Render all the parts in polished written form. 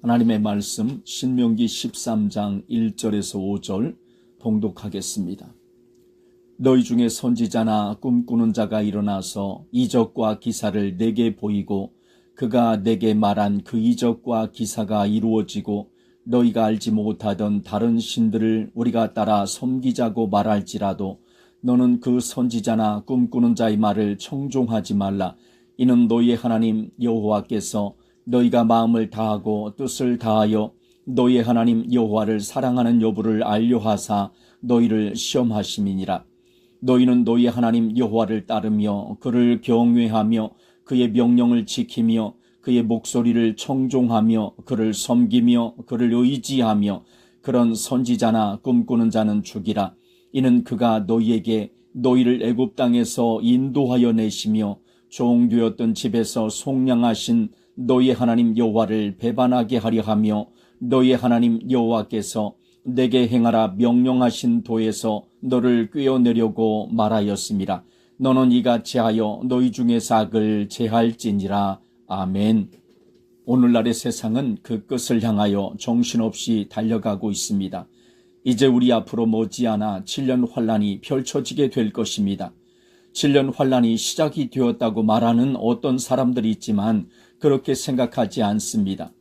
하나님의 말씀 신명기 13장 1절에서 5절 봉독하겠습니다. 너희 중에 선지자나 꿈꾸는 자가 일어나서 이적과 기사를 내게 보이고 그가 내게 말한 그 이적과 기사가 이루어지고 너희가 알지 못하던 다른 신들을 우리가 따라 섬기자고 말할지라도 너는 그 선지자나 꿈꾸는 자의 말을 청종하지 말라. 이는 너희의 하나님 여호와께서 너희가 마음을 다하고 뜻을 다하여 너희의 하나님 여호와를 사랑하는 여부를 알려하사 너희를 시험하심이니라. 너희는 너희의 하나님 여호와를 따르며 그를 경외하며 그의 명령을 지키며 그의 목소리를 청종하며 그를 섬기며 그를 의지하며 그런 선지자나 꿈꾸는 자는 죽이라. 이는 그가 너희에게 너희를 애굽 땅에서 인도하여 내시며 종되었던 집에서 속량하신 너희의 하나님 여호와를 배반하게 하려 하며 너희의 하나님 여호와께서 내게 행하라 명령하신 도에서 너를 꿰어내려고 말하였음이라. 너는 이같이 하여 너희 중에서 악을 제할지니라. 아멘. 오늘날의 세상은 그 끝을 향하여 정신없이 달려가고 있습니다. 이제 우리 앞으로 머지않아 7년 환란이 펼쳐지게 될 것입니다. 7년 환란이 시작이 되었다고 말하는 어떤 사람들이 있지만 그렇게 생각하지 않습니다.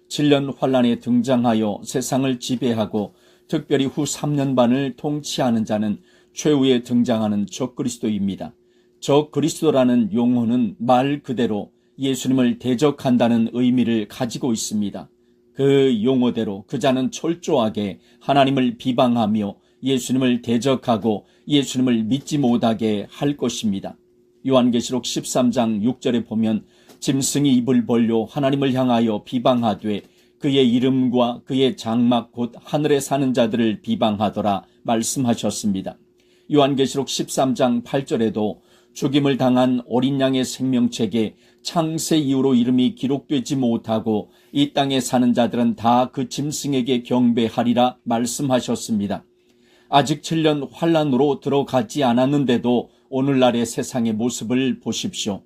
7년 환란에 등장하여 세상을 지배하고 특별히 후 3년 반을 통치하는 자는 최후에 등장하는 적그리스도입니다. 적그리스도라는 용어는 말 그대로 예수님을 대적한다는 의미를 가지고 있습니다. 그 용어대로 그 자는 철저하게 하나님을 비방하며 예수님을 대적하고 예수님을 믿지 못하게 할 것입니다. 요한계시록 13장 6절에 보면 짐승이 입을 벌려 하나님을 향하여 비방하되 그의 이름과 그의 장막 곧 하늘에 사는 자들을 비방하더라 말씀하셨습니다. 요한계시록 13장 8절에도 죽임을 당한 어린 양의 생명책에 창세 이후로 이름이 기록되지 못하고 이 땅에 사는 자들은 다 그 짐승에게 경배하리라 말씀하셨습니다. 아직 7년 환란으로 들어가지 않았는데도 오늘날의 세상의 모습을 보십시오.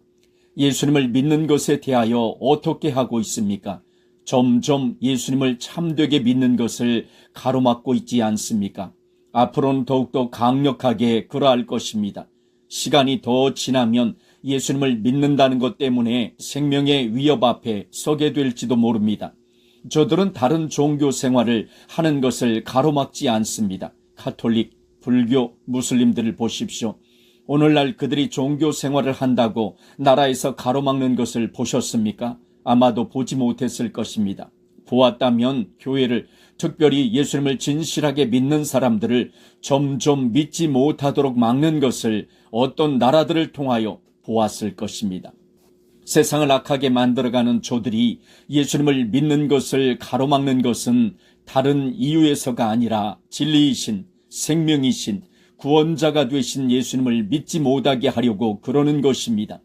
예수님을 믿는 것에 대하여 어떻게 하고 있습니까? 점점 예수님을 참되게 믿는 것을 가로막고 있지 않습니까? 앞으로는 더욱더 강력하게 그러할 것입니다. 시간이 더 지나면 예수님을 믿는다는 것 때문에 생명의 위협 앞에 서게 될지도 모릅니다. 저들은 다른 종교 생활을 하는 것을 가로막지 않습니다. 가톨릭, 불교, 무슬림들을 보십시오. 오늘날 그들이 종교 생활을 한다고 나라에서 가로막는 것을 보셨습니까? 아마도 보지 못했을 것입니다. 보았다면 교회를, 특별히 예수님을 진실하게 믿는 사람들을 점점 믿지 못하도록 막는 것을 어떤 나라들을 통하여 보았을 것입니다. 세상을 악하게 만들어가는 조들이 예수님을 믿는 것을 가로막는 것은 다른 이유에서가 아니라 진리이신, 생명이신, 구원자가 되신 예수님을 믿지 못하게 하려고 그러는 것입니다.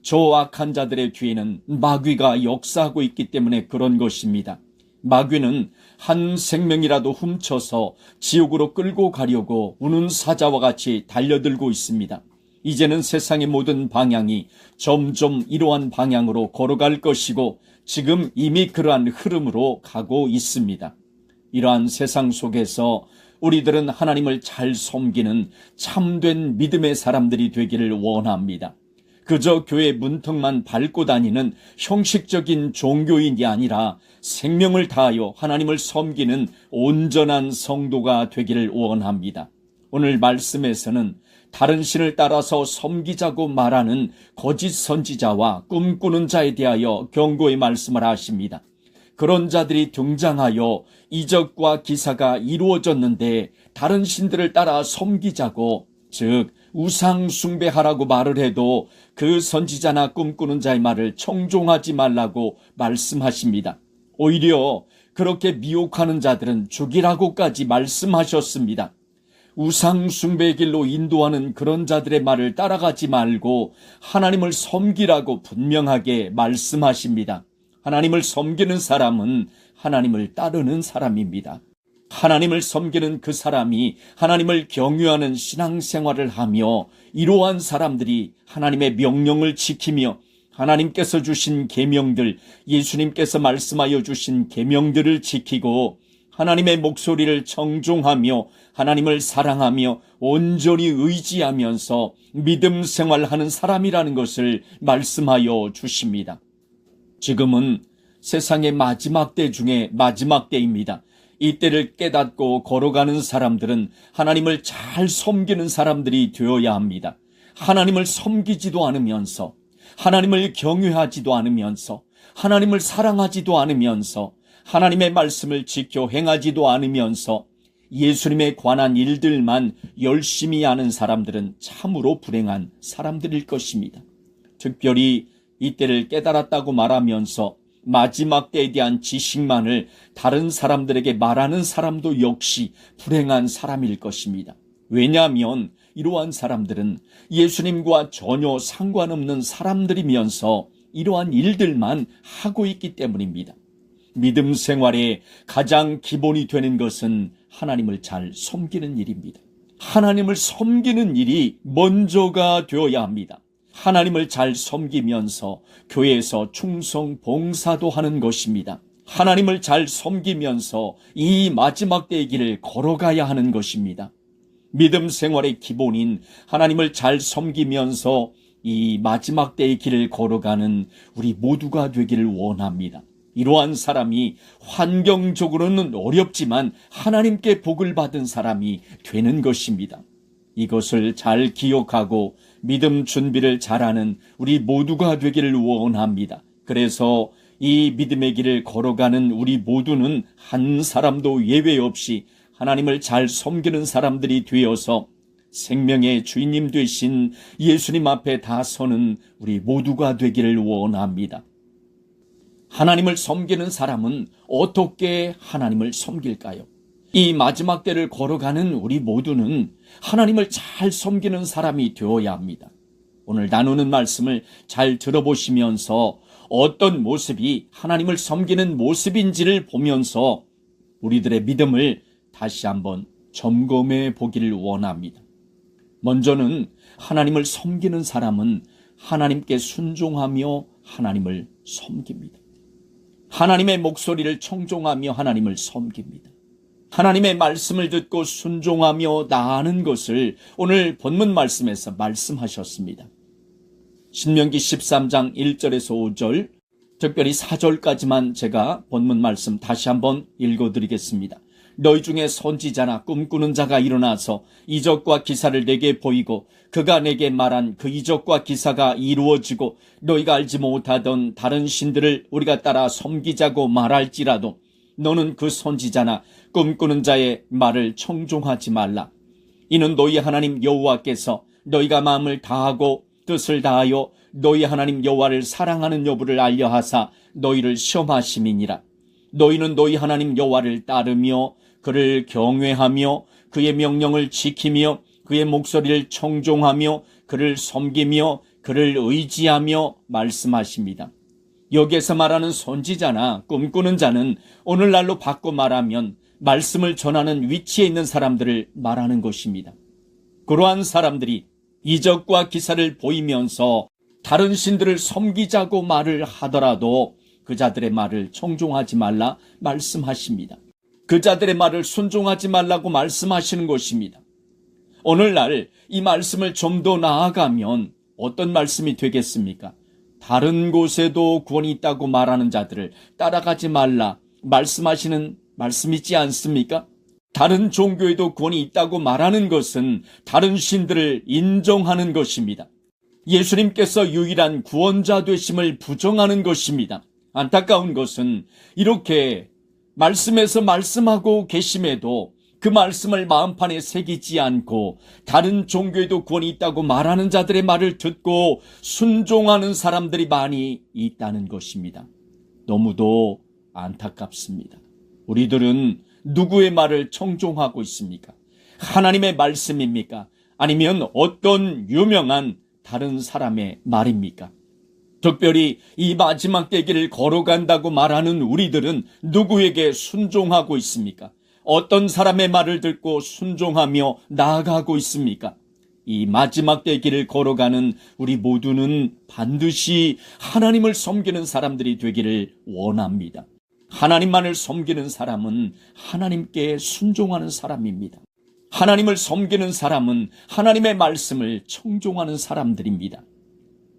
저 악한 자들의 뒤에는 마귀가 역사하고 있기 때문에 그런 것입니다. 마귀는 한 생명이라도 훔쳐서 지옥으로 끌고 가려고 우는 사자와 같이 달려들고 있습니다. 이제는 세상의 모든 방향이 점점 이러한 방향으로 걸어갈 것이고 지금 이미 그러한 흐름으로 가고 있습니다. 이러한 세상 속에서 우리들은 하나님을 잘 섬기는 참된 믿음의 사람들이 되기를 원합니다. 그저 교회 문턱만 밟고 다니는 형식적인 종교인이 아니라 생명을 다하여 하나님을 섬기는 온전한 성도가 되기를 원합니다. 오늘 말씀에서는 다른 신을 따라서 섬기자고 말하는 거짓 선지자와 꿈꾸는 자에 대하여 경고의 말씀을 하십니다. 그런 자들이 등장하여 이적과 기사가 이루어졌는데 다른 신들을 따라 섬기자고, 즉 우상 숭배하라고 말을 해도 그 선지자나 꿈꾸는 자의 말을 청종하지 말라고 말씀하십니다. 오히려 그렇게 미혹하는 자들은 죽이라고까지 말씀하셨습니다. 우상 숭배의 길로 인도하는 그런 자들의 말을 따라가지 말고 하나님을 섬기라고 분명하게 말씀하십니다. 하나님을 섬기는 사람은 하나님을 따르는 사람입니다. 하나님을 섬기는 그 사람이 하나님을 경유하는 신앙생활을 하며 이러한 사람들이 하나님의 명령을 지키며 하나님께서 주신 계명들, 예수님께서 말씀하여 주신 계명들을 지키고 하나님의 목소리를 청종하며 하나님을 사랑하며 온전히 의지하면서 믿음 생활하는 사람이라는 것을 말씀하여 주십니다. 지금은 세상의 마지막 때 중에 마지막 때입니다. 이 때를 깨닫고 걸어가는 사람들은 하나님을 잘 섬기는 사람들이 되어야 합니다. 하나님을 섬기지도 않으면서, 하나님을 경외하지도 않으면서, 하나님을 사랑하지도 않으면서, 하나님의 말씀을 지켜 행하지도 않으면서 예수님에 관한 일들만 열심히 하는 사람들은 참으로 불행한 사람들일 것입니다. 특별히 이때를 깨달았다고 말하면서 마지막 때에 대한 지식만을 다른 사람들에게 말하는 사람도 역시 불행한 사람일 것입니다. 왜냐하면 이러한 사람들은 예수님과 전혀 상관없는 사람들이면서 이러한 일들만 하고 있기 때문입니다. 믿음 생활의 가장 기본이 되는 것은 하나님을 잘 섬기는 일입니다. 하나님을 섬기는 일이 먼저가 되어야 합니다. 하나님을 잘 섬기면서 교회에서 충성 봉사도 하는 것입니다. 하나님을 잘 섬기면서 이 마지막 때의 길을 걸어가야 하는 것입니다. 믿음 생활의 기본인 하나님을 잘 섬기면서 이 마지막 때의 길을 걸어가는 우리 모두가 되기를 원합니다. 이러한 사람이 환경적으로는 어렵지만 하나님께 복을 받은 사람이 되는 것입니다. 이것을 잘 기억하고 믿음 준비를 잘하는 우리 모두가 되기를 원합니다. 그래서 이 믿음의 길을 걸어가는 우리 모두는 한 사람도 예외 없이 하나님을 잘 섬기는 사람들이 되어서 생명의 주인님 되신 예수님 앞에 다 서는 우리 모두가 되기를 원합니다. 하나님을 섬기는 사람은 어떻게 하나님을 섬길까요? 이 마지막 때를 걸어가는 우리 모두는 하나님을 잘 섬기는 사람이 되어야 합니다. 오늘 나누는 말씀을 잘 들어보시면서 어떤 모습이 하나님을 섬기는 모습인지를 보면서 우리들의 믿음을 다시 한번 점검해 보기를 원합니다. 먼저는 하나님을 섬기는 사람은 하나님께 순종하며 하나님을 섬깁니다. 하나님의 목소리를 청종하며 하나님을 섬깁니다. 하나님의 말씀을 듣고 순종하며 나아가는 것을 오늘 본문 말씀에서 말씀하셨습니다. 신명기 13장 1절에서 5절, 특별히 4절까지만 제가 본문 말씀 다시 한번 읽어드리겠습니다. 너희 중에 선지자나 꿈꾸는 자가 일어나서 이적과 기사를 내게 보이고 그가 내게 말한 그 이적과 기사가 이루어지고 너희가 알지 못하던 다른 신들을 우리가 따라 섬기자고 말할지라도 너는 그 선지자나 꿈꾸는 자의 말을 청종하지 말라. 이는 너희 하나님 여호와께서 너희가 마음을 다하고 뜻을 다하여 너희 하나님 여호와를 사랑하는 여부를 알려하사 너희를 시험하심이니라. 너희는 너희 하나님 여호와를 따르며 그를 경외하며 그의 명령을 지키며 그의 목소리를 청종하며 그를 섬기며 그를 의지하며 말씀하십니다. 여기에서 말하는 선지자나 꿈꾸는 자는 오늘날로 바꿔 말하면 말씀을 전하는 위치에 있는 사람들을 말하는 것입니다. 그러한 사람들이 이적과 기사를 보이면서 다른 신들을 섬기자고 말을 하더라도 그 자들의 말을 청종하지 말라 말씀하십니다. 그 자들의 말을 순종하지 말라고 말씀하시는 것입니다. 오늘날 이 말씀을 좀 더 나아가면 어떤 말씀이 되겠습니까? 다른 곳에도 구원이 있다고 말하는 자들을 따라가지 말라 말씀하시는 말씀이지 않습니까? 다른 종교에도 구원이 있다고 말하는 것은 다른 신들을 인정하는 것입니다. 예수님께서 유일한 구원자 되심을 부정하는 것입니다. 안타까운 것은 이렇게 말씀에서 말씀하고 계심에도 그 말씀을 마음판에 새기지 않고 다른 종교에도 구원이 있다고 말하는 자들의 말을 듣고 순종하는 사람들이 많이 있다는 것입니다. 너무도 안타깝습니다. 우리들은 누구의 말을 청종하고 있습니까? 하나님의 말씀입니까? 아니면 어떤 유명한 다른 사람의 말입니까? 특별히 이 마지막 때길을 걸어간다고 말하는 우리들은 누구에게 순종하고 있습니까? 어떤 사람의 말을 듣고 순종하며 나아가고 있습니까? 이 마지막 때 길을 걸어가는 우리 모두는 반드시 하나님을 섬기는 사람들이 되기를 원합니다. 하나님만을 섬기는 사람은 하나님께 순종하는 사람입니다. 하나님을 섬기는 사람은 하나님의 말씀을 청종하는 사람들입니다.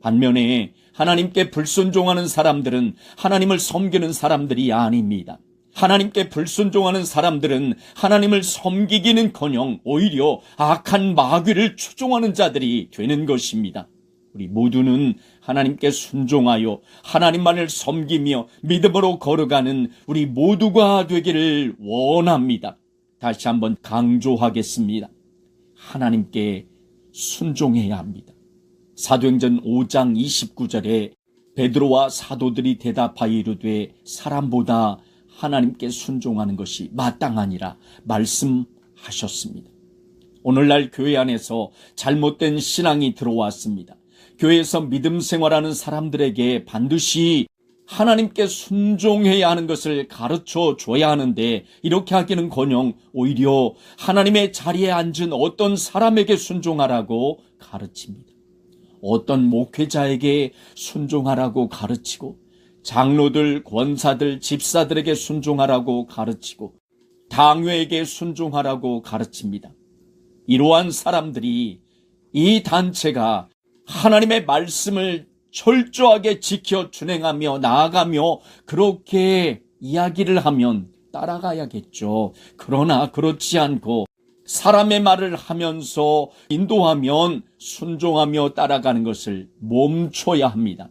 반면에 하나님께 불순종하는 사람들은 하나님을 섬기는 사람들이 아닙니다. 하나님께 불순종하는 사람들은 하나님을 섬기기는커녕 오히려 악한 마귀를 추종하는 자들이 되는 것입니다. 우리 모두는 하나님께 순종하여 하나님만을 섬기며 믿음으로 걸어가는 우리 모두가 되기를 원합니다. 다시 한번 강조하겠습니다. 하나님께 순종해야 합니다. 사도행전 5장 29절에 베드로와 사도들이 대답하여 이르되 사람보다 하나님께 순종하는 것이 마땅하니라 말씀하셨습니다. 오늘날 교회 안에서 잘못된 신앙이 들어왔습니다. 교회에서 믿음 생활하는 사람들에게 반드시 하나님께 순종해야 하는 것을 가르쳐 줘야 하는데 이렇게 하기는커녕 오히려 하나님의 자리에 앉은 어떤 사람에게 순종하라고 가르칩니다. 어떤 목회자에게 순종하라고 가르치고 장로들, 권사들, 집사들에게 순종하라고 가르치고 당회에게 순종하라고 가르칩니다. 이러한 사람들이 이 단체가 하나님의 말씀을 철저하게 지켜 준행하며 나아가며 그렇게 이야기를 하면 따라가야겠죠. 그러나 그렇지 않고 사람의 말을 하면서 인도하면 순종하며 따라가는 것을 멈춰야 합니다.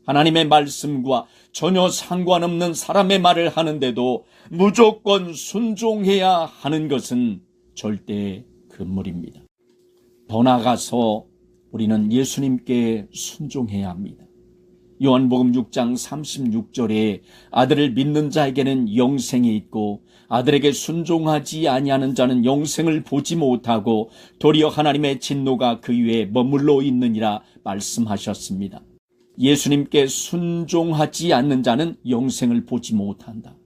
하나님의 말씀과 전혀 상관없는 사람의 말을 하는데도 무조건 순종해야 하는 것은 절대 금물입니다. 더 나아가서 우리는 예수님께 순종해야 합니다. 요한복음 6장 36절에 아들을 믿는 자에게는 영생이 있고 아들에게 순종하지 아니하는 자는 영생을 보지 못하고 도리어 하나님의 진노가 그 위에 머물러 있느니라 말씀하셨습니다. 예수님께 순종하지 않는 자는 영생을 보지 못한다.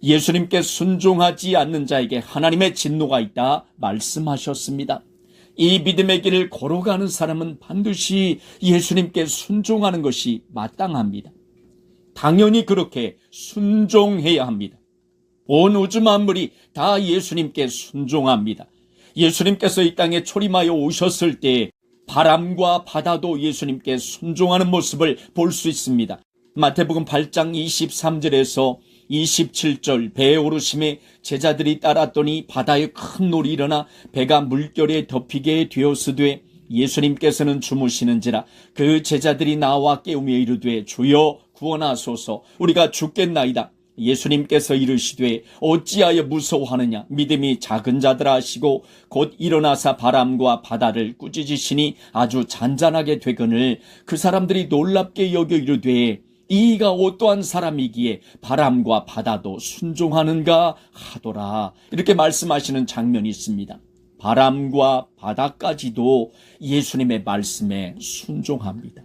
예수님께 순종하지 않는 자에게 하나님의 진노가 있다 말씀하셨습니다. 이 믿음의 길을 걸어가는 사람은 반드시 예수님께 순종하는 것이 마땅합니다. 당연히 그렇게 순종해야 합니다. 온 우주 만물이 다 예수님께 순종합니다. 예수님께서 이 땅에 초림하여 오셨을 때 바람과 바다도 예수님께 순종하는 모습을 볼 수 있습니다. 마태복음 8장 23절에서 27절 배에 오르심에 제자들이 따랐더니 바다에 큰 놀이 일어나 배가 물결에 덮이게 되었으되 예수님께서는 주무시는지라 그 제자들이 나와 깨우며 이르되 주여 구원하소서 우리가 죽겠나이다. 예수님께서 이르시되 어찌하여 무서워하느냐 믿음이 작은 자들아 하시고 곧 일어나사 바람과 바다를 꾸짖으시니 아주 잔잔하게 되거늘 그 사람들이 놀랍게 여겨 이르되 이가 어떠한 사람이기에 바람과 바다도 순종하는가 하더라. 이렇게 말씀하시는 장면이 있습니다. 바람과 바다까지도 예수님의 말씀에 순종합니다.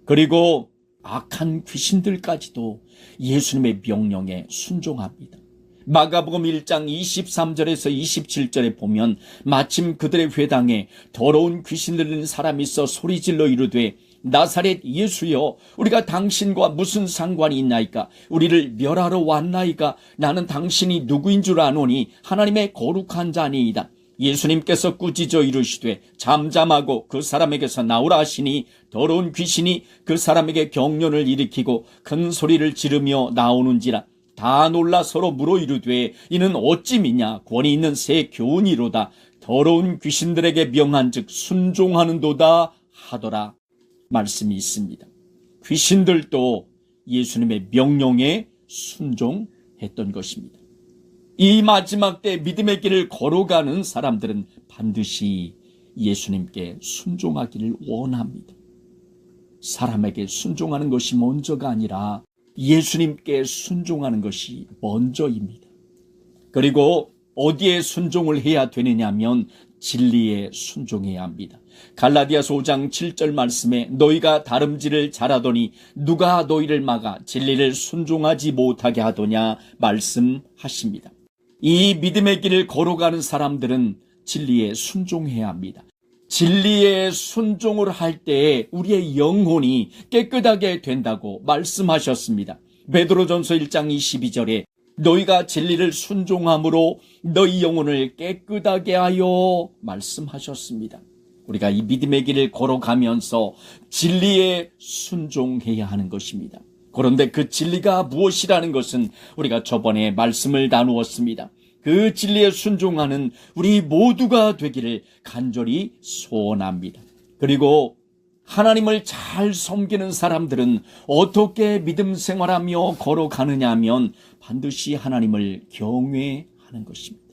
그리고 악한 귀신들까지도 예수님의 명령에 순종합니다. 마가복음 1장 23절에서 27절에 보면 마침 그들의 회당에 더러운 귀신 들린 사람이 있어 소리질러 이르되 나사렛 예수여 우리가 당신과 무슨 상관이 있나이까 우리를 멸하러 왔나이까 나는 당신이 누구인 줄 아노니 하나님의 거룩한 자니이다. 예수님께서 꾸짖어 이르시되 잠잠하고 그 사람에게서 나오라 하시니 더러운 귀신이 그 사람에게 경련을 일으키고 큰 소리를 지르며 나오는지라 다 놀라 서로 물어 이르되 이는 어찌 미냐 권위 있는 새 교훈이로다. 더러운 귀신들에게 명한즉 순종하는도다 하더라 말씀이 있습니다. 귀신들도 예수님의 명령에 순종했던 것입니다. 이 마지막 때 믿음의 길을 걸어가는 사람들은 반드시 예수님께 순종하기를 원합니다. 사람에게 순종하는 것이 먼저가 아니라 예수님께 순종하는 것이 먼저입니다. 그리고 어디에 순종을 해야 되느냐면 진리에 순종해야 합니다. 갈라디아서 5장 7절 말씀에 너희가 다름질을 잘하더니 누가 너희를 막아 진리를 순종하지 못하게 하더냐 말씀하십니다. 이 믿음의 길을 걸어가는 사람들은 진리에 순종해야 합니다. 진리에 순종을 할 때 우리의 영혼이 깨끗하게 된다고 말씀하셨습니다. 베드로전서 1장 22절에 너희가 진리를 순종함으로 너희 영혼을 깨끗하게 하여 말씀하셨습니다. 우리가 이 믿음의 길을 걸어가면서 진리에 순종해야 하는 것입니다. 그런데 그 진리가 무엇이라는 것은 우리가 저번에 말씀을 나누었습니다. 그 진리에 순종하는 우리 모두가 되기를 간절히 소원합니다. 그리고 하나님을 잘 섬기는 사람들은 어떻게 믿음 생활하며 걸어가느냐 하면 반드시 하나님을 경외하는 것입니다.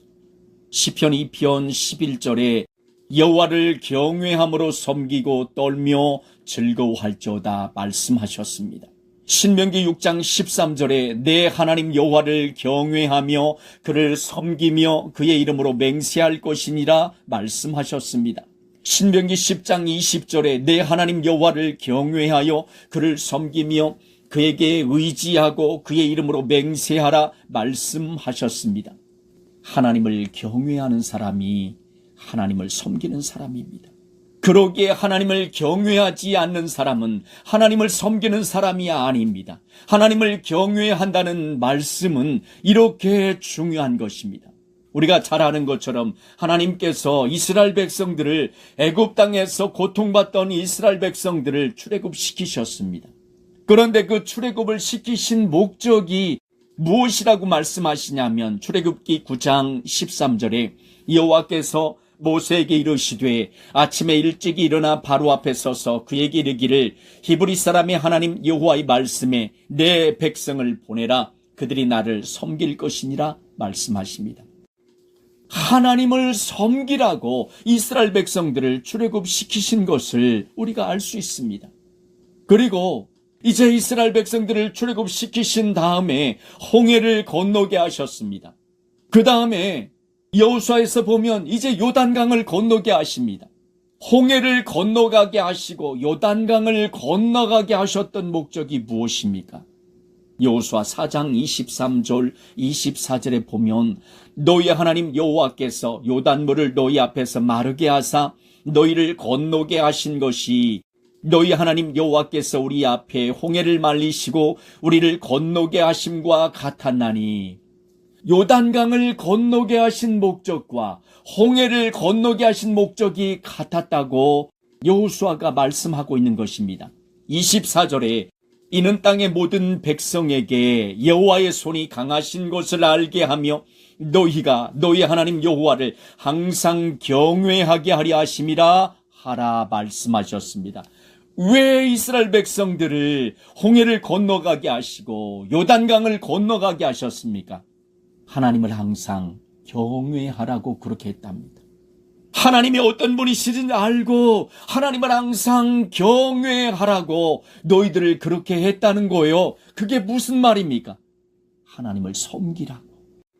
시편 2편 11절에 여호와를 경외함으로 섬기고 떨며 즐거워할지어다 말씀하셨습니다. 신명기 6장 13절에 내 하나님 여호와를 경외하며 그를 섬기며 그의 이름으로 맹세할 것이니라 말씀하셨습니다. 신명기 10장 20절에 내 하나님 여호와를 경외하여 그를 섬기며 그에게 의지하고 그의 이름으로 맹세하라 말씀하셨습니다. 하나님을 경외하는 사람이 하나님을 섬기는 사람입니다. 그러기에 하나님을 경외하지 않는 사람은 하나님을 섬기는 사람이 아닙니다. 하나님을 경외한다는 말씀은 이렇게 중요한 것입니다. 우리가 잘 아는 것처럼 하나님께서 이스라엘 백성들을 애굽 땅에서 고통받던 이스라엘 백성들을 출애굽시키셨습니다. 그런데 그 출애굽을 시키신 목적이 무엇이라고 말씀하시냐면 출애굽기 9장 13절에 여호와께서 모세에게 이르시되 아침에 일찍 일어나 바로 앞에 서서 그에게 이르기를 히브리 사람의 하나님 여호와의 말씀에 내 백성을 보내라 그들이 나를 섬길 것이니라 말씀하십니다. 하나님을 섬기라고 이스라엘 백성들을 출애굽시키신 것을 우리가 알 수 있습니다. 그리고 이제 이스라엘 백성들을 출애굽시키신 다음에 홍해를 건너게 하셨습니다. 그 다음에 여호수아에서 보면 이제 요단강을 건너게 하십니다. 홍해를 건너가게 하시고 요단강을 건너가게 하셨던 목적이 무엇입니까? 여호수아 4장 23절 24절에 보면 너희 하나님 여호와께서 요단물을 너희 앞에서 마르게 하사 너희를 건너게 하신 것이 너희 하나님 여호와께서 우리 앞에 홍해를 말리시고 우리를 건너게 하심과 같았나니 요단강을 건너게 하신 목적과 홍해를 건너게 하신 목적이 같았다고 여호수아가 말씀하고 있는 것입니다. 24절에 이는 땅의 모든 백성에게 여호와의 손이 강하신 것을 알게 하며 너희가 너희 하나님 여호와를 항상 경외하게 하려 하심이라 하라 말씀하셨습니다. 왜 이스라엘 백성들을 홍해를 건너가게 하시고 요단강을 건너가게 하셨습니까? 하나님을 항상 경외하라고 그렇게 했답니다. 하나님이 어떤 분이시든지 알고 하나님을 항상 경외하라고 너희들을 그렇게 했다는 거예요. 그게 무슨 말입니까? 하나님을 섬기라고.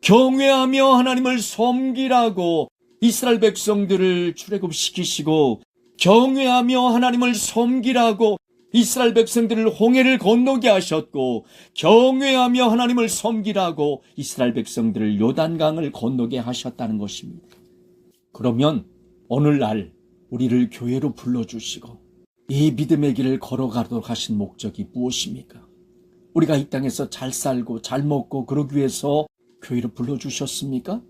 경외하며 하나님을 섬기라고 이스라엘 백성들을 출애굽시키시고 경외하며 하나님을 섬기라고 이스라엘 백성들을 홍해를 건너게 하셨고 경외하며 하나님을 섬기라고 이스라엘 백성들을 요단강을 건너게 하셨다는 것입니다. 그러면 오늘날 우리를 교회로 불러주시고 이 믿음의 길을 걸어가도록 하신 목적이 무엇입니까? 우리가 이 땅에서 잘 살고 잘 먹고 그러기 위해서 교회로 불러주셨습니까?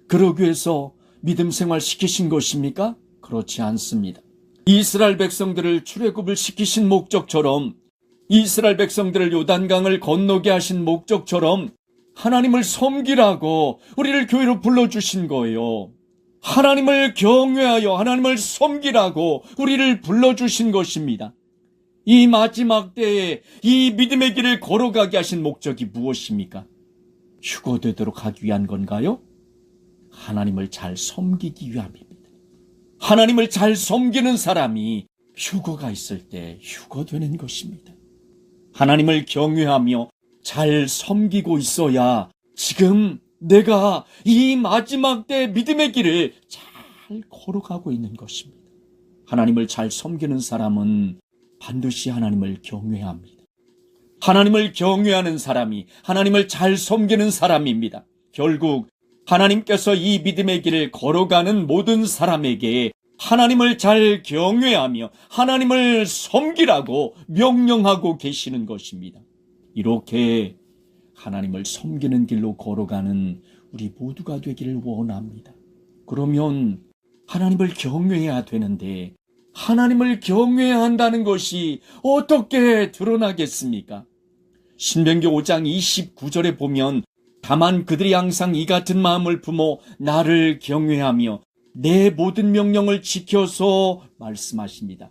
그러기 위해서 믿음 생활 시키신 것입니까? 그렇지 않습니다. 이스라엘 백성들을 출애굽을 시키신 목적처럼 이스라엘 백성들을 요단강을 건너게 하신 목적처럼 하나님을 섬기라고 우리를 교회로 불러주신 거예요. 하나님을 경외하여 하나님을 섬기라고 우리를 불러주신 것입니다. 이 마지막 때에 이 믿음의 길을 걸어가게 하신 목적이 무엇입니까? 휴거되도록 하기 위한 건가요? 하나님을 잘 섬기기 위함입니다. 하나님을 잘 섬기는 사람이 휴거가 있을 때 휴거되는 것입니다. 하나님을 경외하며 잘 섬기고 있어야 지금 내가 이 마지막 때 믿음의 길을 잘 걸어가고 있는 것입니다. 하나님을 잘 섬기는 사람은 반드시 하나님을 경외합니다. 하나님을 경외하는 사람이 하나님을 잘 섬기는 사람입니다. 결국 하나님께서 이 믿음의 길을 걸어가는 모든 사람에게 하나님을 잘 경외하며 하나님을 섬기라고 명령하고 계시는 것입니다. 이렇게 하나님을 섬기는 길로 걸어가는 우리 모두가 되기를 원합니다. 그러면 하나님을 경외해야 되는데 하나님을 경외해야 한다는 것이 어떻게 드러나겠습니까? 신명기 5장 29절에 보면 다만 그들이 항상 이 같은 마음을 품어 나를 경외하며 내 모든 명령을 지켜서 말씀하십니다.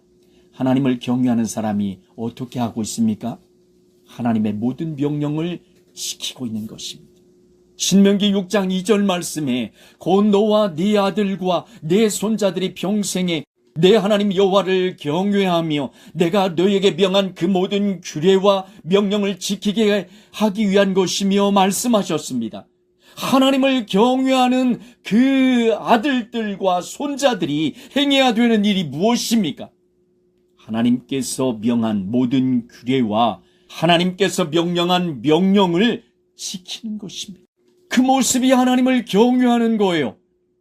하나님을 경외하는 사람이 어떻게 하고 있습니까? 하나님의 모든 명령을 지키고 있는 것입니다. 신명기 6장 2절 말씀에 곧 너와 네 아들과 네 손자들이 평생에 내 하나님 여호와를 경외하며 내가 너에게 명한 그 모든 규례와 명령을 지키게 하기 위한 것이며 말씀하셨습니다. 하나님을 경외하는 그 아들들과 손자들이 행해야 되는 일이 무엇입니까? 하나님께서 명한 모든 규례와 하나님께서 명령한 명령을 지키는 것입니다. 그 모습이 하나님을 경외하는 거예요.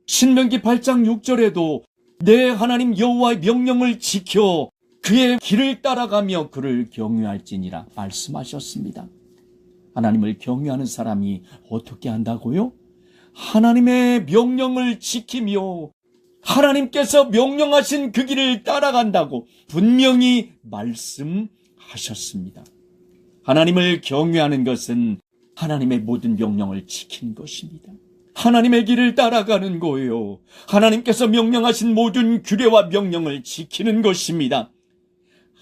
신명기 8장 6절에도 내 하나님 여호와의 명령을 지켜 그의 길을 따라가며 그를 경외할지니라 말씀하셨습니다. 하나님을 경외하는 사람이 어떻게 한다고요? 하나님의 명령을 지키며 하나님께서 명령하신 그 길을 따라간다고 분명히 말씀하셨습니다. 하나님을 경외하는 것은 하나님의 모든 명령을 지키는 것입니다. 하나님의 길을 따라가는 거예요. 하나님께서 명령하신 모든 규례와 명령을 지키는 것입니다.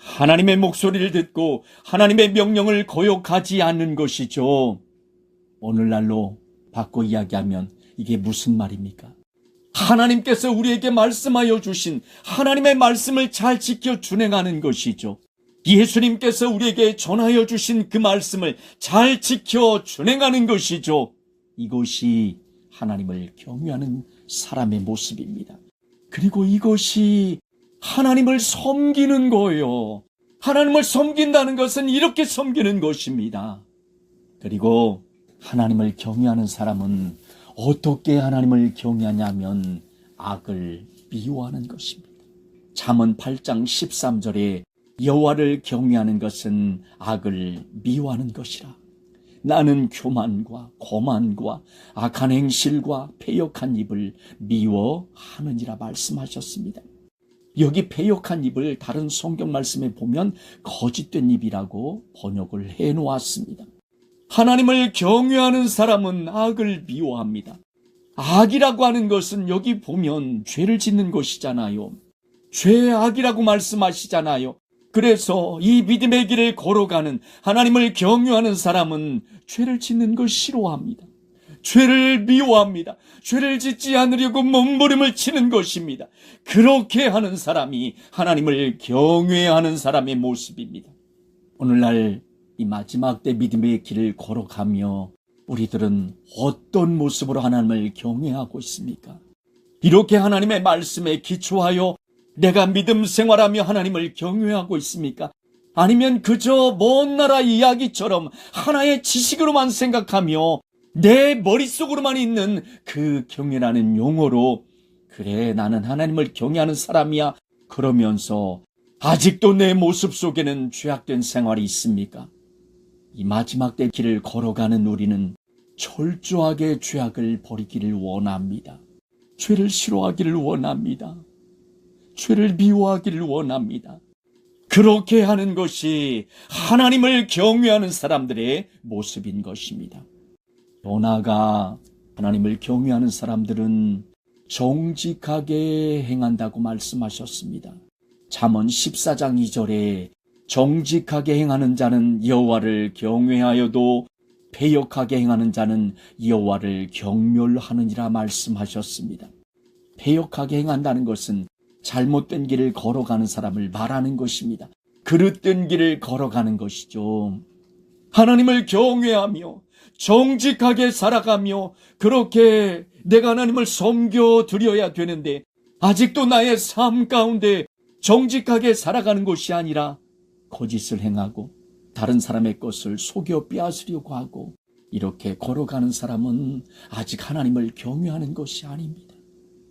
하나님의 목소리를 듣고 하나님의 명령을 거역하지 않는 것이죠. 오늘날로 바꿔 이야기하면 이게 무슨 말입니까? 하나님께서 우리에게 말씀하여 주신 하나님의 말씀을 잘 지켜 준행하는 것이죠. 예수님께서 우리에게 전하여 주신 그 말씀을 잘 지켜 준행하는 것이죠. 이것이 하나님을 경외하는 사람의 모습입니다. 그리고 이것이 하나님을 섬기는 거예요. 하나님을 섬긴다는 것은 이렇게 섬기는 것입니다. 그리고 하나님을 경외하는 사람은 어떻게 하나님을 경외하냐면 악을 미워하는 것입니다. 잠언 8장 13절에 여호와를 경외하는 것은 악을 미워하는 것이라. 나는 교만과 거만과 악한 행실과 패역한 입을 미워하느니라 말씀하셨습니다. 여기 패역한 입을 다른 성경 말씀에 보면 거짓된 입이라고 번역을 해놓았습니다. 하나님을 경외하는 사람은 악을 미워합니다. 악이라고 하는 것은 여기 보면 죄를 짓는 것이잖아요. 죄악이라고 말씀하시잖아요. 그래서 이 믿음의 길을 걸어가는 하나님을 경외하는 사람은 죄를 짓는 걸 싫어합니다. 죄를 미워합니다. 죄를 짓지 않으려고 몸부림을 치는 것입니다. 그렇게 하는 사람이 하나님을 경외하는 사람의 모습입니다. 오늘날 이 마지막 때 믿음의 길을 걸어가며 우리들은 어떤 모습으로 하나님을 경외하고 있습니까? 이렇게 하나님의 말씀에 기초하여 내가 믿음 생활하며 하나님을 경외하고 있습니까? 아니면 그저 먼 나라 이야기처럼 하나의 지식으로만 생각하며 내 머릿속으로만 있는 그 경외라는 용어로 그래 나는 하나님을 경외하는 사람이야 그러면서 아직도 내 모습 속에는 죄악된 생활이 있습니까? 이 마지막 때 길을 걸어가는 우리는 철저하게 죄악을 버리기를 원합니다. 죄를 싫어하기를 원합니다. 죄를 미워하기를 원합니다. 그렇게 하는 것이 하나님을 경외하는 사람들의 모습인 것입니다. 더 나아가 하나님을 경외하는 사람들은 정직하게 행한다고 말씀하셨습니다. 잠언 14장 2절에 정직하게 행하는 자는 여호와를 경외하여도 패역하게 행하는 자는 여호와를 경멸하느니라 말씀하셨습니다. 패역하게 행한다는 것은 잘못된 길을 걸어가는 사람을 말하는 것입니다. 그릇된 길을 걸어가는 것이죠. 하나님을 경외하며 정직하게 살아가며 그렇게 내가 하나님을 섬겨드려야 되는데 아직도 나의 삶 가운데 정직하게 살아가는 것이 아니라 거짓을 행하고 다른 사람의 것을 속여 빼앗으려고 하고 이렇게 걸어가는 사람은 아직 하나님을 경외하는 것이 아닙니다.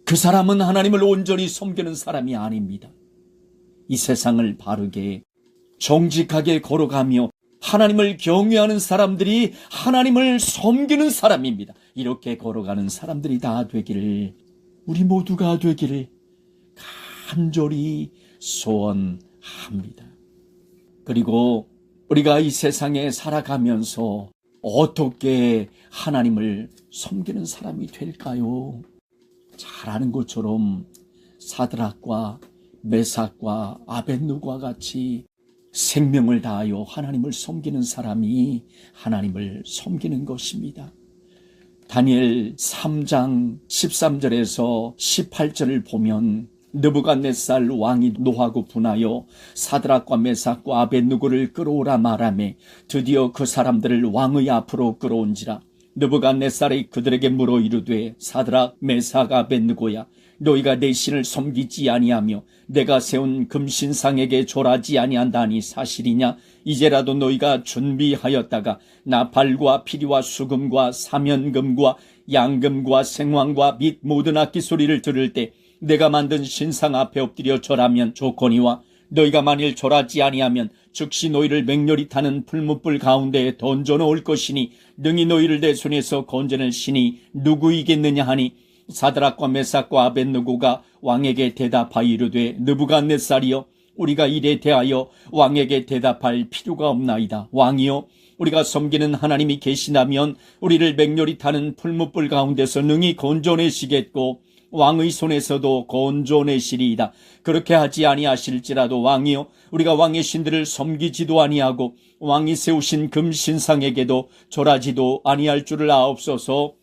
그 사람은 하나님을 온전히 섬기는 사람이 아닙니다. 이 세상을 바르게 정직하게 걸어가며 하나님을 경외하는 사람들이 하나님을 섬기는 사람입니다. 이렇게 걸어가는 사람들이 다 되기를, 우리 모두가 되기를 간절히 소원합니다. 그리고 우리가 이 세상에 살아가면서 어떻게 하나님을 섬기는 사람이 될까요? 잘 아는 것처럼 사드락과 메삭과 아벳느고와 같이 생명을 다하여 하나님을 섬기는 사람이 하나님을 섬기는 것입니다. 다니엘 3장 13절에서 18절을 보면 느부갓네살 왕이 노하고 분하여 사드락과 메삭과 아벳느고를 끌어오라 말하매 드디어 그 사람들을 왕의 앞으로 끌어온지라. 느부갓네살이 그들에게 물어 이르되 사드락 메삭 아벳느고야, 너희가 내 신을 섬기지 아니하며 내가 세운 금신상에게 절하지 아니한다니 사실이냐? 이제라도 너희가 준비하였다가 나팔과 피리와 수금과 사면금과 양금과 생황과 및 모든 악기 소리를 들을 때 내가 만든 신상 앞에 엎드려 절하면 좋거니와, 너희가 만일 절하지 아니하면 즉시 너희를 맹렬히 타는 풀무불 가운데에 던져 놓을 것이니 능히 너희를 내 손에서 건져낼 신이 누구이겠느냐 하니, 사드락과 메삭과 아벳느고가 왕에게 대답하여 이르되 느부갓네살이여, 우리가 이래 대하여 왕에게 대답할 필요가 없나이다. 왕이여, 우리가 섬기는 하나님이 계시다면 우리를 맹렬히 타는 풀무불 가운데서 능히 건져내시겠고 왕의 손에서도 건져내시리이다. 그렇게 하지 아니하실지라도 왕이여, 우리가 왕의 신들을 섬기지도 아니하고 왕이 세우신 금신상에게도 절하지도 아니할 줄을 아옵소서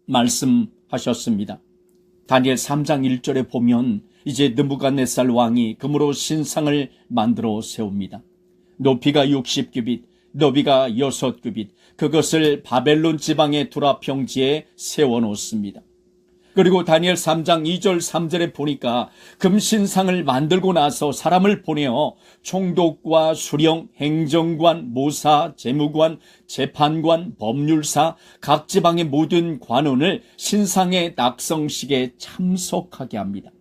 말씀하셨습니다. 다니엘 3장 1절에 보면 이제 느부갓네살 왕이 금으로 신상을 만들어 세웁니다. 높이가 60규빗, 너비가 6규빗, 그것을 바벨론 지방의 두라 평지에 세워놓습니다. 그리고 다니엘 3장 2절 3절에 보니까 금신상을 만들고 나서 사람을 보내어 총독과 수령, 행정관, 모사, 재무관, 재판관, 법률사, 각 지방의 모든 관원을 신상의 낙성식에 참석하게 합니다.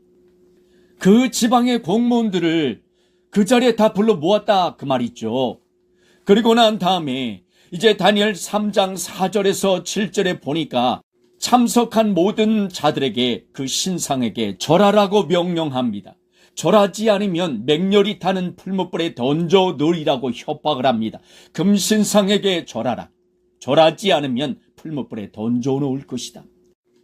그 지방의 공무원들을 그 자리에 다 불러 모았다 그 말이죠. 그리고 난 다음에 이제 다니엘 3장 4절에서 7절에 보니까 참석한 모든 자들에게 그 신상에게 절하라고 명령합니다. 절하지 않으면 맹렬히 타는 풀무불에 던져 넣으리라고 협박을 합니다. 금신상에게 절하라. 절하지 않으면 풀무불에 던져 놓을 것이다.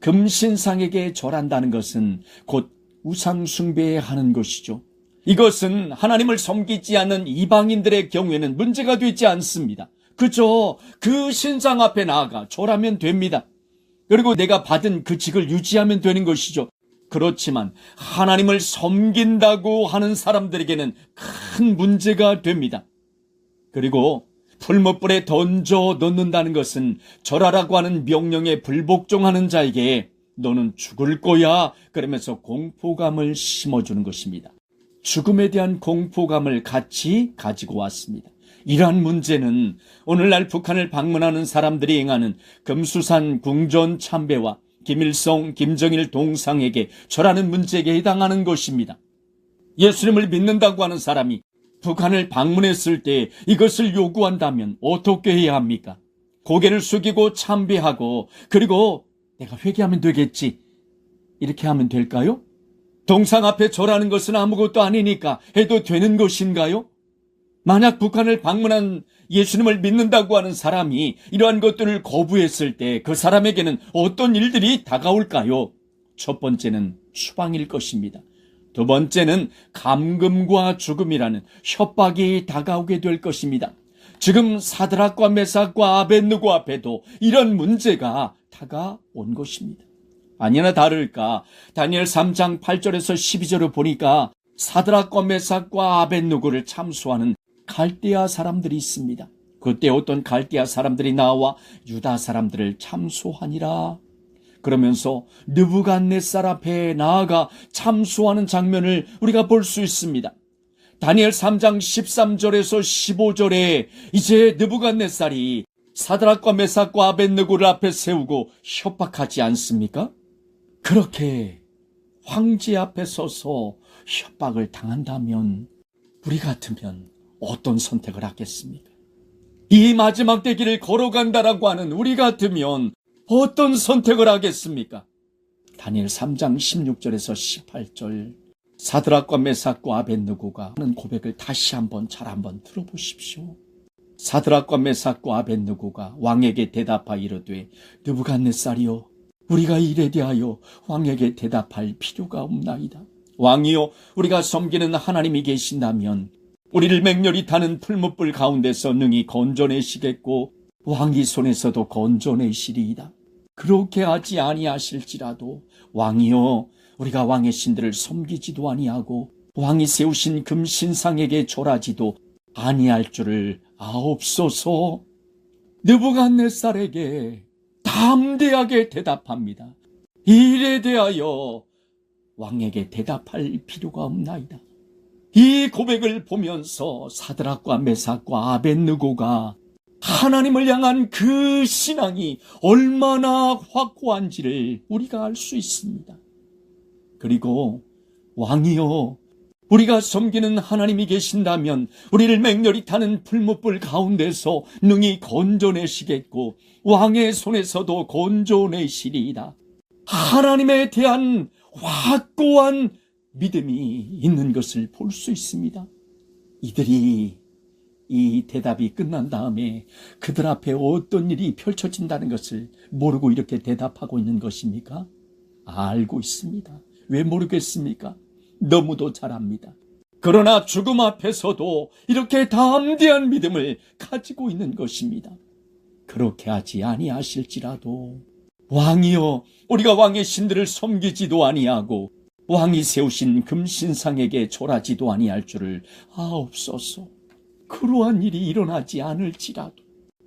금신상에게 절한다는 것은 곧 우상 숭배하는 것이죠. 이것은 하나님을 섬기지 않는 이방인들의 경우에는 문제가 되지 않습니다. 그저 그 신상 앞에 나아가 절하면 됩니다. 그리고 내가 받은 그 직을 유지하면 되는 것이죠. 그렇지만 하나님을 섬긴다고 하는 사람들에게는 큰 문제가 됩니다. 그리고 풀무불에 던져 넣는다는 것은 절하라고 하는 명령에 불복종하는 자에게 너는 죽을 거야 그러면서 공포감을 심어주는 것입니다. 죽음에 대한 공포감을 같이 가지고 왔습니다. 이러한 문제는 오늘날 북한을 방문하는 사람들이 행하는 금수산 궁전 참배와 김일성, 김정일 동상에게 절하는 문제에 해당하는 것입니다. 예수님을 믿는다고 하는 사람이 북한을 방문했을 때 이것을 요구한다면 어떻게 해야 합니까? 고개를 숙이고 참배하고 그리고 내가 회개하면 되겠지, 이렇게 하면 될까요? 동상 앞에 절하는 것은 아무것도 아니니까 해도 되는 것인가요? 만약 북한을 방문한 예수님을 믿는다고 하는 사람이 이러한 것들을 거부했을 때 그 사람에게는 어떤 일들이 다가올까요? 첫 번째는 추방일 것입니다. 두 번째는 감금과 죽음이라는 협박이 다가오게 될 것입니다. 지금 사드락과 메삭과 아벳느고 앞에도 이런 문제가 다가온 것입니다. 아니나 다를까 다니엘 3장 8절에서 12절을 보니까 사드락과 메삭과 아벳느고를 참수하는 갈대아 사람들이 있습니다. 그때 어떤 갈대아 사람들이 나와 유다 사람들을 참수하니라 그러면서 느부갓네살 앞에 나아가 참수하는 장면을 우리가 볼 수 있습니다. 다니엘 3장 13절에서 15절에 이제 느부갓네살이 사드락과 메삭과 아벳느고를 앞에 세우고 협박하지 않습니까? 그렇게 황제 앞에 서서 협박을 당한다면 우리 같으면 어떤 선택을 하겠습니까? 이 마지막 대기를 걸어간다라고 하는 우리 같으면 어떤 선택을 하겠습니까? 다니엘 3장 16절에서 18절, 사드락과 메삭과 아벳느고가 하는 고백을 다시 한번 잘 한번 들어보십시오. 사드락과 메삭과 아벳느고가 왕에게 대답하여 이르되, 느부갓네살이여, 우리가 이 일에 대하여 왕에게 대답할 필요가 없나이다. 왕이여, 우리가 섬기는 하나님이 계신다면 우리를 맹렬히 타는 풀무불 가운데서 능히 건져내시겠고 왕이 손에서도 건져내시리이다. 그렇게 하지 아니하실지라도 왕이여, 우리가 왕의 신들을 섬기지도 아니하고 왕이 세우신 금신상에게 절하지도 아니할 줄을 아옵소서. 느부갓네살에게 담대하게 대답합니다. 이 일에 대하여 왕에게 대답할 필요가 없나이다. 이 고백을 보면서 사드락과 메삭과 아벳느고가 하나님을 향한 그 신앙이 얼마나 확고한지를 우리가 알 수 있습니다. 그리고 왕이여, 우리가 섬기는 하나님이 계신다면 우리를 맹렬히 타는 풀무불 가운데서 능히 건져내시겠고 왕의 손에서도 건져내시리이다. 하나님에 대한 확고한 믿음이 있는 것을 볼 수 있습니다. 이들이 이 대답이 끝난 다음에 그들 앞에 어떤 일이 펼쳐진다는 것을 모르고 이렇게 대답하고 있는 것입니까? 알고 있습니다. 왜 모르겠습니까? 너무도 잘 압니다. 그러나 죽음 앞에서도 이렇게 담대한 믿음을 가지고 있는 것입니다. 그렇게 하지 아니하실지라도 왕이여, 우리가 왕의 신들을 섬기지도 아니하고 왕이 세우신 금신상에게 절하지도 아니할 줄을 아옵소서. 그러한 일이 일어나지 않을지라도,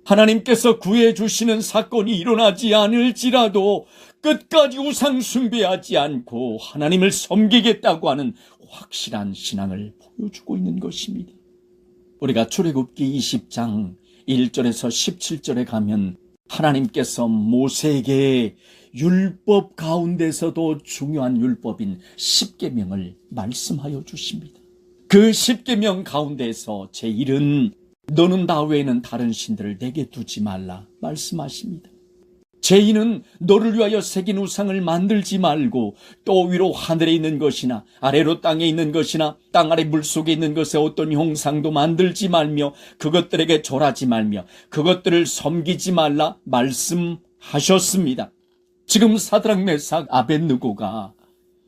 하나님께서 구해주시는 사건이 일어나지 않을지라도 끝까지 우상 숭배하지 않고 하나님을 섬기겠다고 하는 확실한 신앙을 보여주고 있는 것입니다. 우리가 출애굽기 20장 1절에서 17절에 가면 하나님께서 모세에게 율법 가운데서도 중요한 율법인 십계명을 말씀하여 주십니다. 그 십계명 가운데서 제1은 너는 나 외에는 다른 신들을 내게 두지 말라 말씀하십니다. 제2는 너를 위하여 새긴 우상을 만들지 말고 또 위로 하늘에 있는 것이나 아래로 땅에 있는 것이나 땅 아래 물속에 있는 것의 어떤 형상도 만들지 말며 그것들에게 절하지 말며 그것들을 섬기지 말라 말씀하셨습니다. 지금 사드락 메삭 아벳느고가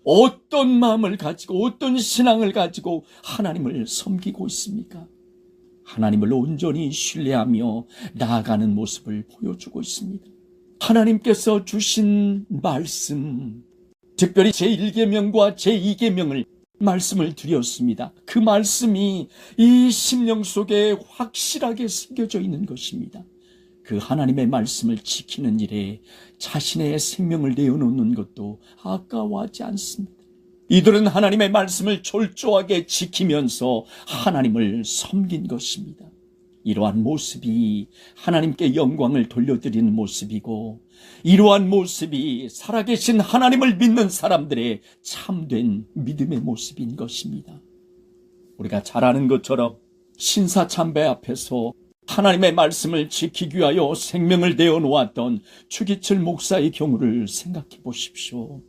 어떤 마음을 가지고 어떤 신앙을 가지고 하나님을 섬기고 있습니까? 하나님을 온전히 신뢰하며 나아가는 모습을 보여주고 있습니다. 하나님께서 주신 말씀, 특별히 제1계명과 제2계명을 말씀을 드렸습니다. 그 말씀이 이 심령 속에 확실하게 새겨져 있는 것입니다. 그 하나님의 말씀을 지키는 일에 자신의 생명을 내어놓는 것도 아까워하지 않습니다. 이들은 하나님의 말씀을 철저하게 지키면서 하나님을 섬긴 것입니다. 이러한 모습이 하나님께 영광을 돌려드리는 모습이고, 이러한 모습이 살아계신 하나님을 믿는 사람들의 참된 믿음의 모습인 것입니다. 우리가 잘 아는 것처럼 신사참배 앞에서 하나님의 말씀을 지키기 위하여 생명을 내어놓았던 주기철 목사의 경우를 생각해 보십시오.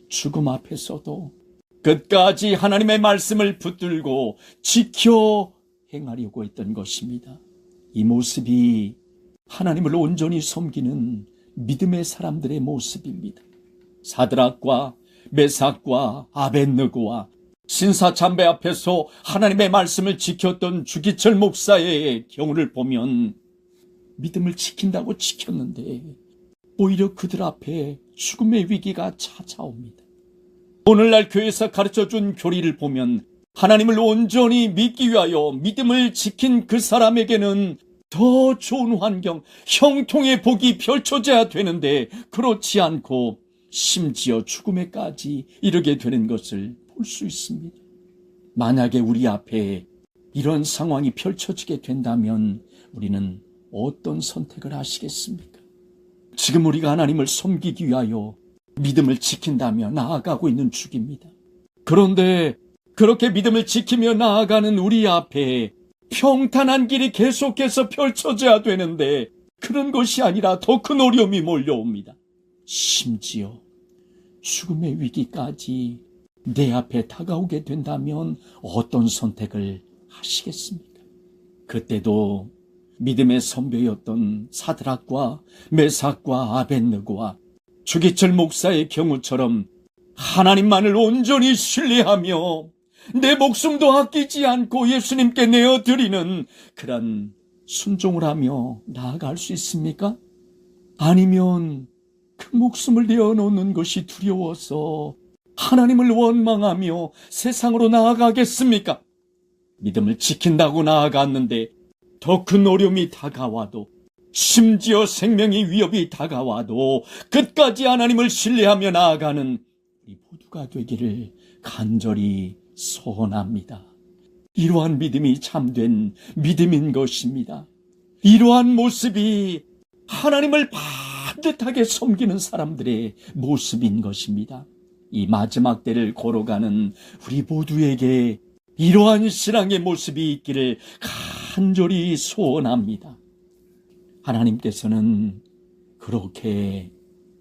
죽음 앞에서도 끝까지 하나님의 말씀을 붙들고 지켜 행하려고 했던 것입니다. 이 모습이 하나님을 온전히 섬기는 믿음의 사람들의 모습입니다. 사드락과 메삭과 아벳느고와 신사참배 앞에서 하나님의 말씀을 지켰던 주기철 목사의 경우를 보면 믿음을 지킨다고 지켰는데 오히려 그들 앞에 죽음의 위기가 찾아옵니다. 오늘날 교회에서 가르쳐준 교리를 보면 하나님을 온전히 믿기 위하여 믿음을 지킨 그 사람에게는 더 좋은 환경, 형통의 복이 펼쳐져야 되는데 그렇지 않고 심지어 죽음에까지 이르게 되는 것을 볼 수 있습니다. 만약에 우리 앞에 이런 상황이 펼쳐지게 된다면 우리는 어떤 선택을 하시겠습니까? 지금 우리가 하나님을 섬기기 위하여 믿음을 지킨다며 나아가고 있는 중입니다. 그런데 그렇게 믿음을 지키며 나아가는 우리 앞에 평탄한 길이 계속해서 펼쳐져야 되는데 그런 것이 아니라 더 큰 어려움이 몰려옵니다. 심지어 죽음의 위기까지 내 앞에 다가오게 된다면 어떤 선택을 하시겠습니까? 그때도 믿음의 선배였던 사드락과 메삭과 아벳느고와 주기철 목사의 경우처럼 하나님만을 온전히 신뢰하며 내 목숨도 아끼지 않고 예수님께 내어드리는 그런 순종을 하며 나아갈 수 있습니까? 아니면 그 목숨을 내어놓는 것이 두려워서 하나님을 원망하며 세상으로 나아가겠습니까? 믿음을 지킨다고 나아갔는데 더 큰 어려움이 다가와도, 심지어 생명의 위협이 다가와도 끝까지 하나님을 신뢰하며 나아가는 우리 모두가 되기를 간절히 소원합니다. 이러한 믿음이 참된 믿음인 것입니다. 이러한 모습이 하나님을 반듯하게 섬기는 사람들의 모습인 것입니다. 이 마지막 때를 걸어가는 우리 모두에게 이러한 신앙의 모습이 있기를 간절히 소원합니다. 하나님께서는 그렇게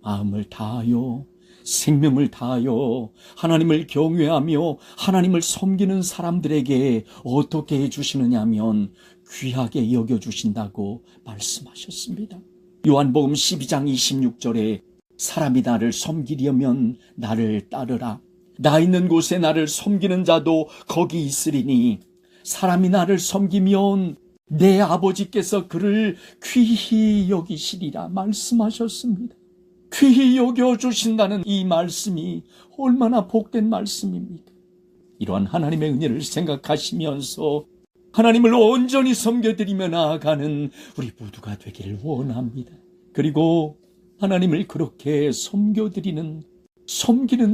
마음을 다하여 생명을 다하여 하나님을 경외하며 하나님을 섬기는 사람들에게 어떻게 해주시느냐 하면 귀하게 여겨주신다고 말씀하셨습니다. 요한복음 12장 26절에 사람이 나를 섬기려면 나를 따르라. 나 있는 곳에 나를 섬기는 자도 거기 있으리니 사람이 나를 섬기면 내 아버지께서 그를 귀히 여기시리라 말씀하셨습니다. 귀히 여겨주신다는 이 말씀이 얼마나 복된 말씀입니까? 이러한 하나님의 은혜를 생각하시면서 하나님을 온전히 섬겨드리며 나아가는 우리 모두가 되기를 원합니다. 그리고 하나님을 그렇게 섬기는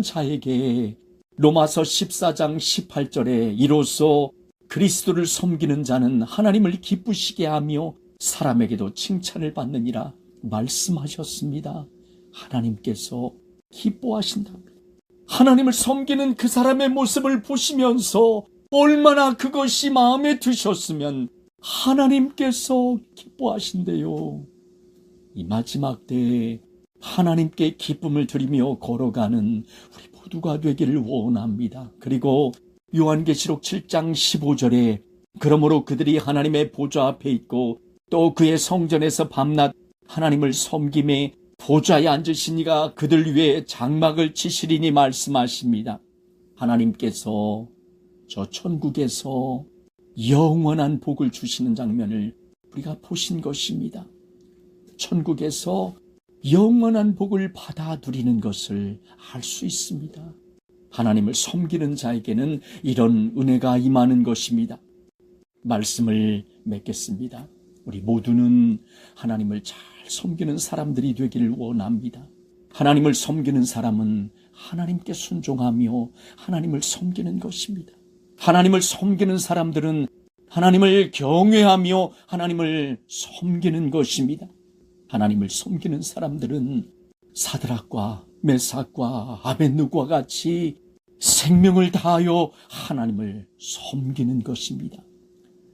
자에게 로마서 14장 18절에 이로써 그리스도를 섬기는 자는 하나님을 기쁘시게 하며 사람에게도 칭찬을 받느니라 말씀하셨습니다. 하나님께서 기뻐하신답니다. 하나님을 섬기는 그 사람의 모습을 보시면서 얼마나 그것이 마음에 드셨으면 하나님께서 기뻐하신대요. 이 마지막 때에 하나님께 기쁨을 드리며 걸어가는 우리 모두가 되기를 원합니다. 그리고 요한계시록 7장 15절에 그러므로 그들이 하나님의 보좌 앞에 있고 또 그의 성전에서 밤낮 하나님을 섬김에 보좌에 앉으신 이가 그들 위에 장막을 치시리니 말씀하십니다. 하나님께서 저 천국에서 영원한 복을 주시는 장면을 우리가 보신 것입니다. 천국에서 영원한 복을 받아 누리는 것을 알 수 있습니다. 하나님을 섬기는 자에게는 이런 은혜가 임하는 것입니다. 말씀을 맺겠습니다. 우리 모두는 하나님을 잘 섬기는 사람들이 되기를 원합니다. 하나님을 섬기는 사람은 하나님께 순종하며 하나님을 섬기는 것입니다. 하나님을 섬기는 사람들은 하나님을 경외하며 하나님을 섬기는 것입니다. 하나님을 섬기는 사람들은 사드락과 메삭과 아벳느고와 같이 생명을 다하여 하나님을 섬기는 것입니다.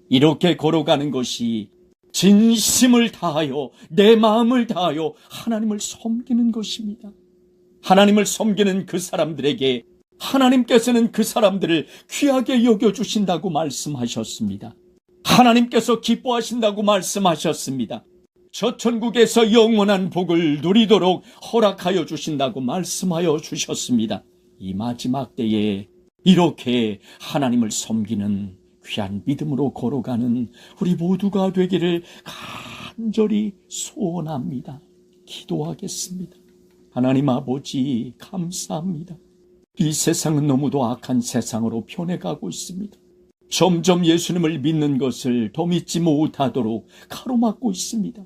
이렇게 걸어가는 것이 진심을 다하여 내 마음을 다하여 하나님을 섬기는 것입니다. 하나님을 섬기는 그 사람들에게 하나님께서는 그 사람들을 귀하게 여겨주신다고 말씀하셨습니다. 하나님께서 기뻐하신다고 말씀하셨습니다. 저 천국에서 영원한 복을 누리도록 허락하여 주신다고 말씀하여 주셨습니다. 이 마지막 때에 이렇게 하나님을 섬기는 귀한 믿음으로 걸어가는 우리 모두가 되기를 간절히 소원합니다. 기도하겠습니다. 하나님 아버지 감사합니다. 이 세상은 너무도 악한 세상으로 변해가고 있습니다. 점점 예수님을 믿는 것을 더 믿지 못하도록 가로막고 있습니다.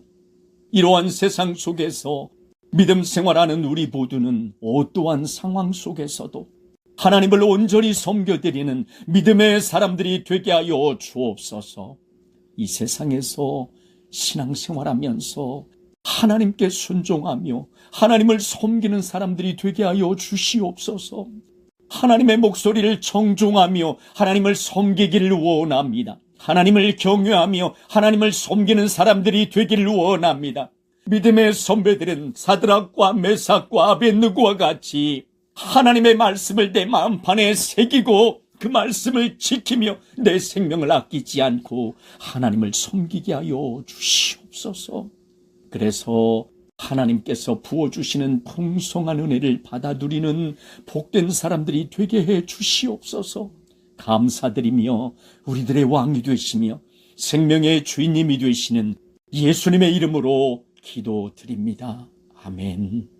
이러한 세상 속에서 믿음 생활하는 우리 모두는 어떠한 상황 속에서도 하나님을 온전히 섬겨드리는 믿음의 사람들이 되게 하여 주옵소서. 이 세상에서 신앙생활하면서 하나님께 순종하며 하나님을 섬기는 사람들이 되게 하여 주시옵소서. 하나님의 목소리를 정중하며 하나님을 섬기기를 원합니다. 하나님을 경외하며 하나님을 섬기는 사람들이 되기를 원합니다. 믿음의 선배들은 사드락과 메삭과 아벳느고와 같이 하나님의 말씀을 내 마음판에 새기고 그 말씀을 지키며 내 생명을 아끼지 않고 하나님을 섬기게 하여 주시옵소서. 그래서 하나님께서 부어주시는 풍성한 은혜를 받아 누리는 복된 사람들이 되게 해 주시옵소서. 감사드리며 우리들의 왕이 되시며 생명의 주인님이 되시는 예수님의 이름으로 기도드립니다. 아멘.